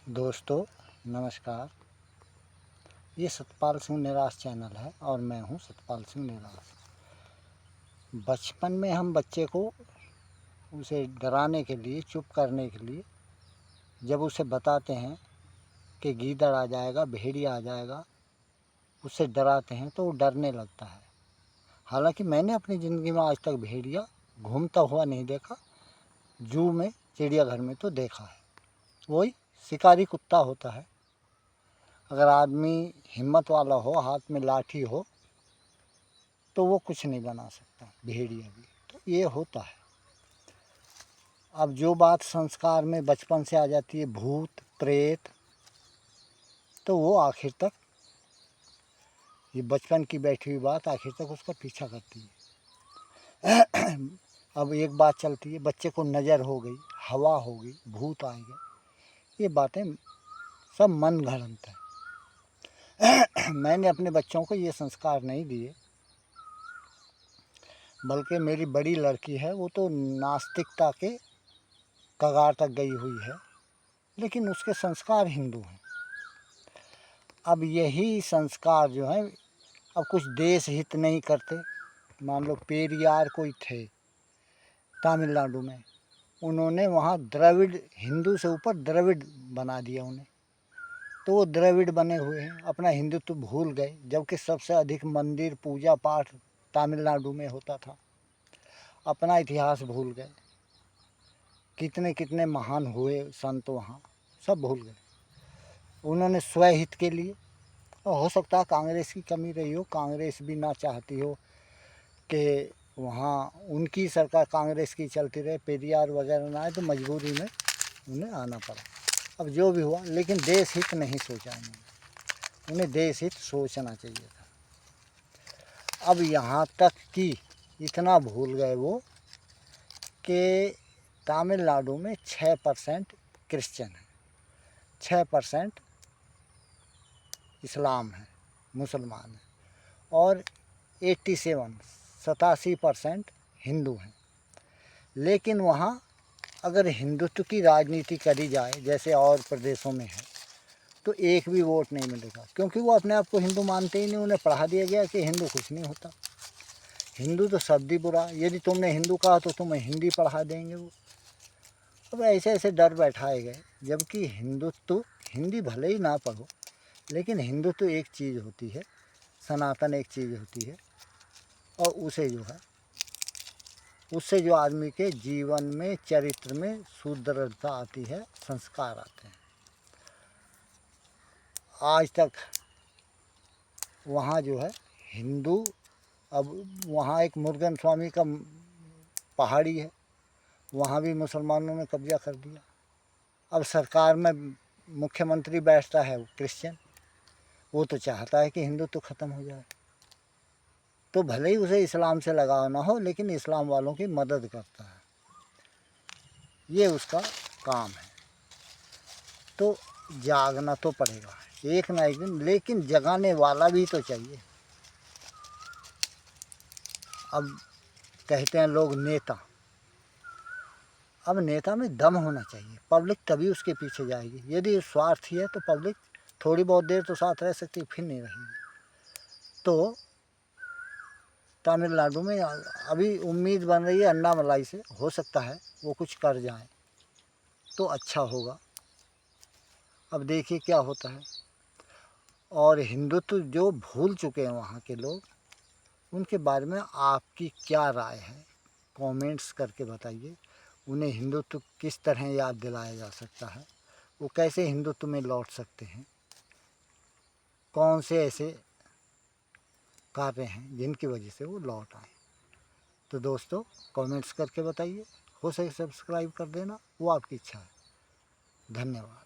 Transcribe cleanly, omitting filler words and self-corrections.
दोस्तों नमस्कार। ये सतपाल सिंह निराश चैनल है और मैं हूँ सतपाल सिंह निराश। बचपन में हम बच्चे को उसे डराने के लिए, चुप करने के लिए जब उसे बताते हैं कि गीदड़ आ जाएगा, भेड़िया आ जाएगा, उससे डराते हैं तो वो डरने लगता है। हालांकि मैंने अपनी ज़िंदगी में आज तक भेड़िया घूमता हुआ नहीं देखा। जू में, चिड़ियाघर में तो देखा है। वही शिकारी कुत्ता होता है। अगर आदमी हिम्मत वाला हो, हाथ में लाठी हो, तो वो कुछ नहीं बना सकता, भेड़िया भी। तो ये होता है। अब जो बात संस्कार में बचपन से आ जाती है, भूत प्रेत, तो वो आखिर तक, ये बचपन की बैठी हुई बात आखिर तक उसका पीछा करती है। अब एक बात चलती है, बच्चे को नज़र हो गई, हवा हो गई, भूत आ गए, ये बातें सब मन घड़ंत है। मैंने अपने बच्चों को ये संस्कार नहीं दिए, बल्कि मेरी बड़ी लड़की है, वो तो नास्तिकता के कगार तक गई हुई है, लेकिन उसके संस्कार हिंदू हैं। अब यही संस्कार जो है, अब कुछ देश हित नहीं करते। मान लो पेरियार कोई थे तमिलनाडु में, उन्होंने वहाँ द्रविड़, हिंदू से ऊपर द्रविड़ बना दिया उन्हें, तो वो द्रविड़ बने हुए हैं, अपना हिंदुत्व भूल गए। जबकि सबसे अधिक मंदिर पूजा पाठ तमिलनाडु में होता था। अपना इतिहास भूल गए। कितने कितने महान हुए संत वहाँ, सब भूल गए। उन्होंने स्वहित के लिए, और हो सकता है कांग्रेस की कमी रही हो, कांग्रेस भी ना चाहती हो कि वहाँ उनकी सरकार कांग्रेस की चलती रहे, पेरियार वगैरह ना आए, तो मजबूरी में उन्हें आना पड़ा। अब जो भी हुआ, लेकिन देश हित नहीं सोचा उन्हें देश हित सोचना चाहिए था। अब यहाँ तक कि इतना भूल गए वो कि तमिलनाडु में 6% क्रिश्चियन है, 6% इस्लाम है, मुसलमान है, और 87% हिंदू हैं। लेकिन वहाँ अगर हिंदुत्व की राजनीति करी जाए, जैसे और प्रदेशों में है, तो एक भी वोट नहीं मिलेगा, क्योंकि वो अपने आप को हिंदू मानते ही नहीं। उन्हें पढ़ा दिया गया कि हिंदू कुछ नहीं होता, हिंदू तो शब्द ही बुरा, यदि तुमने हिंदू कहा तो तुम्हें हिंदी पढ़ा देंगे वो। अब ऐसे ऐसे डर बैठाए गए, जबकि हिंदुत्व, हिंदी भले ही ना पढ़ो, लेकिन हिंदुत्व एक चीज़ होती है, सनातन एक चीज़ होती है, और उसे जो है, उससे जो आदमी के जीवन में, चरित्र में सुदृढ़ता आती है, संस्कार आते हैं। आज तक वहाँ जो है हिंदू, अब वहाँ एक मुरुगन स्वामी का पहाड़ी है, वहाँ भी मुसलमानों ने कब्जा कर दिया। अब सरकार में मुख्यमंत्री बैठता है वो क्रिश्चियन, वो तो चाहता है कि हिंदू तो ख़त्म हो जाए। तो भले ही उसे इस्लाम से लगाव ना हो, लेकिन इस्लाम वालों की मदद करता है, ये उसका काम है। तो जागना तो पड़ेगा एक ना एक दिन, लेकिन जगाने वाला भी तो चाहिए। अब कहते हैं लोग नेता, अब नेता में दम होना चाहिए, पब्लिक तभी उसके पीछे जाएगी। यदि स्वार्थी है तो पब्लिक थोड़ी बहुत देर तो साथ रह सकती, फिर नहीं रहेगी। तो तमिलनाडु में अभी उम्मीद बन रही है अन्नामलाई से, हो सकता है वो कुछ कर जाए तो अच्छा होगा। अब देखिए क्या होता है। और हिंदुत्व जो भूल चुके हैं वहाँ के लोग, उनके बारे में आपकी क्या राय है, कमेंट्स करके बताइए। उन्हें हिंदुत्व किस तरह याद दिलाया जा सकता है, वो कैसे हिंदुत्व में लौट सकते हैं, कौन से ऐसे कार्य हैं जिनकी वजह से वो लौट आए। तो दोस्तों कमेंट्स करके बताइए, हो सके सब्सक्राइब कर देना, वो आपकी इच्छा है। धन्यवाद।